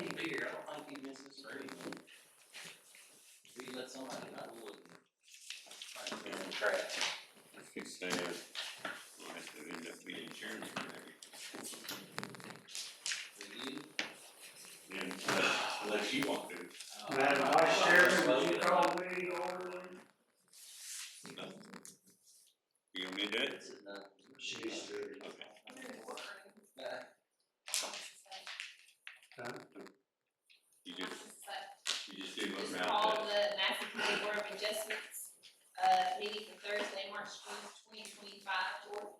he figured, I don't think he misses for anything. We let somebody not wood and in the trash. I could say, well, it could end up being insurance or whatever. With you? And, unless you want to. Madam Vice Chairman, would you call the meeting orderly? No. You want me to do it? This is not. She's good. Okay. Huh? You just do Just what's call around the Madison County Board of Adjustments, meeting for Thursday, March 2025, to order.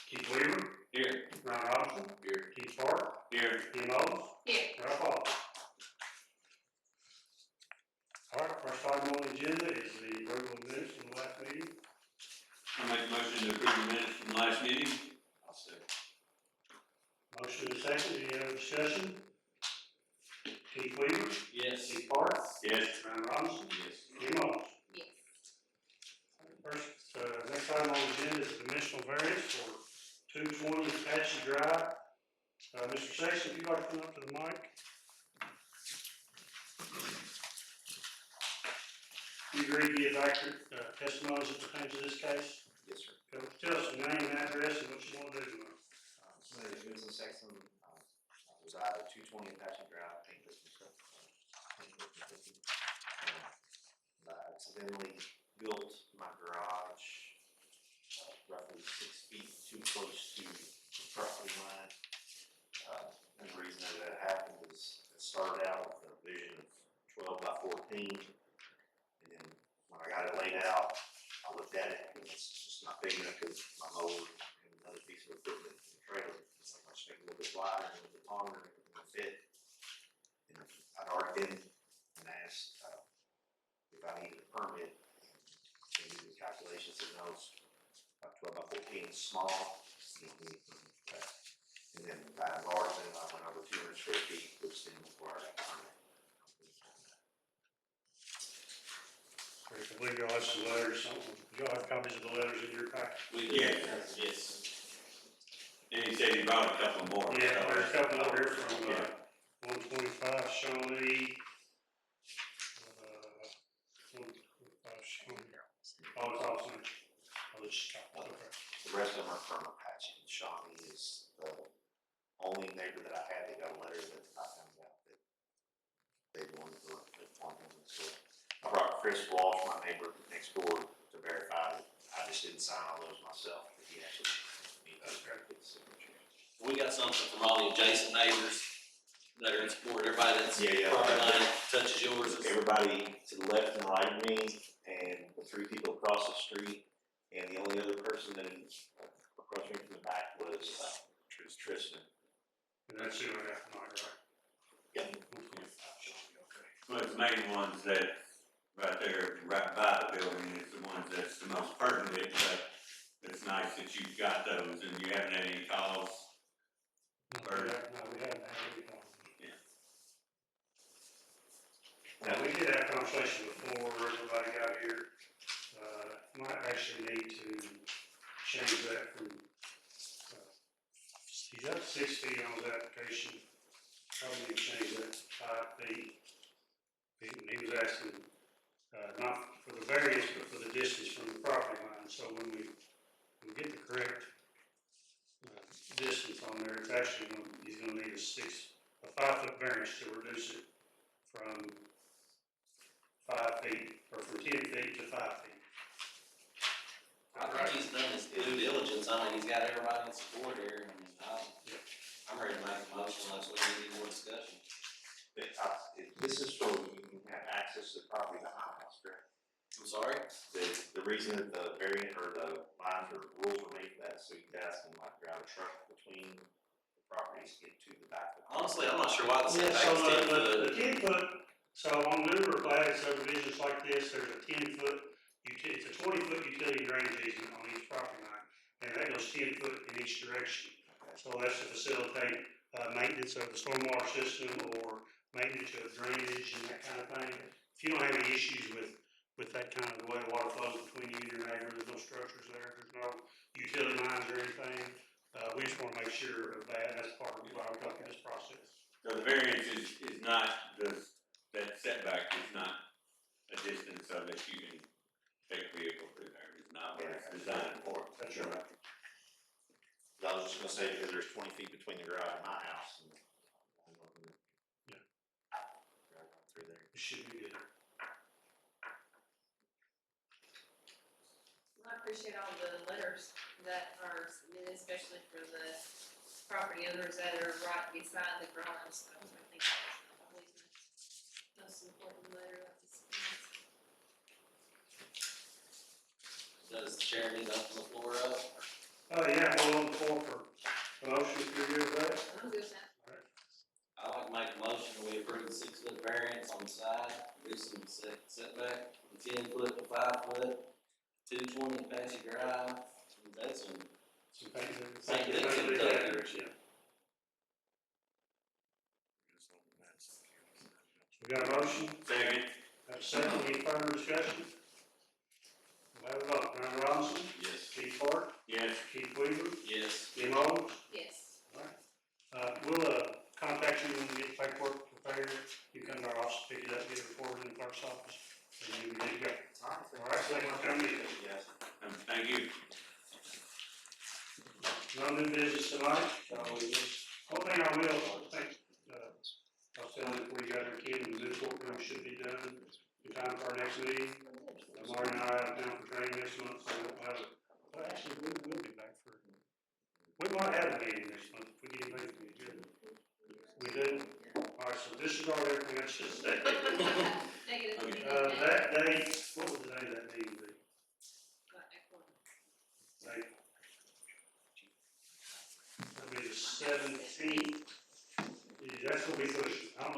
Keith Weaver, Here. Ron Robinson, Here. Keith Park, Here. Kim Owens, Here. Ralph Hall. All right, first item on the agenda is the approval of minutes from the last meeting. I make a motion to approve the minutes from the last meeting. I'll say. Motion and second, any other discussion? Keith Weaver, Yes. Keith Park, Yes. Ron Robinson, Yes. Kim Owens. Yes. First, next item on the agenda is the dimensional variance for 220 Apache Drive. Mr. Sexton, if you'd like to come up to the mic. You agree to give accurate testimony as it pertains to this case? Yes, sir. Tell us your name and address and what you want to do. My name is Vincent Sexton. I reside at 220 Apache Drive, I accidentally built my garage roughly 6 feet too close to the property line. And the reason that happened is it started out with a vision of 12 by 14. And then when I got it laid out, I looked at it and it's just not big enough because my mower and another piece of equipment in the trailer. It's like I just make it a little bit wider and a little bit longer and it would fit. And I'd already been and asked if I needed a permit. And they did the calculations and those 12 by 14 is small. And then by enlargement, I went over 200 square feet, which then required a permit. I believe y'all have some letters, y'all have copies of the letters in your packet. We do. Yeah. Yes. And he said he brought a couple more. Yeah, there's a couple over here from 125 Shawnee. 125 Shawnee. Oh, it's awesome. Oh, it's okay. The rest of them are from Apache. Shawnee is the only neighbor that I had that got a letter that I found out that they wanted to inform him. So I brought Chris Walsh, my neighbor next door, to verify that I just didn't sign all those myself, but he actually needed to get the signature. We got something from all the adjacent neighbors that are in support. Everybody that's Yeah. property line touches yours. Everybody to the left and right of me, and the 3 people across the street, and the only other person that across me from the back was Tristan. And that's who I got tonight, right? Yep. 125 Shawnee, okay. Well, the main ones that, right there, right by the building, is the ones that's the most pertinent, but it's nice that you've got those and you haven't had any calls. No, we haven't had any problems. Yeah. Now, we did have a conversation before everybody got here. Might actually need to change that from, he's up 6 feet on his application. Probably need to change that to 5 feet. He was asking, not for the variance, but for the distance from the property line. So when we get the correct distance on there, it's actually he's gonna need a 5-foot variance to reduce it from 5 feet, or from 10 feet to 5 feet. I think he's done his due diligence. I mean, he's got everybody in support here. I mean, I'm ready to make a motion unless we need more discussion. This is so you can have access to the property behind the house, correct? I'm sorry? The reason that the variant or the lines or rules were made for that, so you guys can like drive a truck between the properties to get to the back of the. Honestly, I'm not sure why the Yeah, setback so is 10 foot. the 10-foot, so on newer platted subdivisions like this, there's a 10-foot, it's a 20-foot utility drainage easement on each property line, and that goes 10 foot in each direction. So that's to facilitate maintenance of the stormwater system or maintenance of drainage and that kind of thing. If you don't have any issues with that kind of the way the water flows between you and your neighbor, there's no structures there, there's no utility lines or anything. We just want to make sure of that. That's part of why we go through this process. So the variance is not, that setback is not a distance so that you can take a vehicle through there, it's not what it's designed for. That's right. I was just gonna say, because there's 20 feet between the garage and my house. And Yeah. Drive right through there. It should be good. Well, I appreciate all the letters that are submitted, especially for the property owners that are right beside the garage, so I think that's always the most important letter that was submitted. Does the chair need to open the floor up? Oh, yeah, hold on the floor for a motion, if you're good with that. I'm good with that. I like to make a motion, we approve the 6 foot variance on the side, reducing the setback from 10 foot to 5 foot, 220 Apache Drive, that's in Some things that. St. Vincent, Yeah. We got a motion, Second. have a second, any further discussion? We'll have a vote, Brian Robinson, Yes. Keith Park, Yes. Keith Weaver, Yes. Jim Owens. Yes. We'll, contact you when we get the paperwork prepared, you come to our office, pick it up, get it recorded in the clerk's office, and you'll be good to go. All right, thank you for coming in. Yes. Thank you. No new business tonight, so we just, one thing I will, I think, I was telling you before you got your kid, the new courtroom should be done in time for our next meeting. Marty and I are out of town for training next month, so we'll have it, well, actually, we will be back for, we might have a meeting next month, if we get anything from the agenda. We do? Alright, so disregard everything I just said. Negative. Okay. That date, what was the day of that meeting be? Like, that'll be the 17th. Yeah, that's gonna be pushing. I don't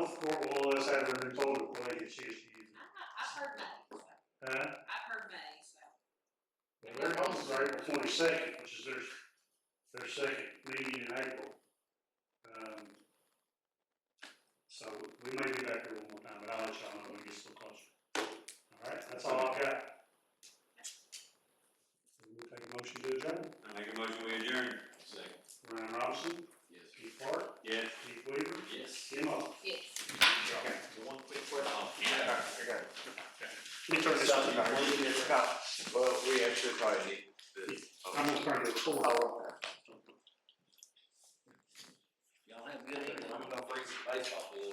know if the court will let us have her new toilet before they get she has to use it. I've heard May, so, Huh? I've heard May, so. Well, their home is April 22nd, which is their second meeting in April. So we may be back here one more time, but I'll let y'all know when it gets a little closer. Alright, that's all I've got. We'll take a motion to adjourn. I make a motion, we adjourn. Second. Ryan Robinson, Yes. Keith Park, Yes. Keith Weaver, Yes. Jim Owens. Yes. Okay, so one quick question. Yeah. I got it. Let me turn this Something off. I need to copies. Well, we actually probably need this. I'm gonna turn it full. Oh, okay. Y'all have a good evening, I'm gonna freeze the baseball field.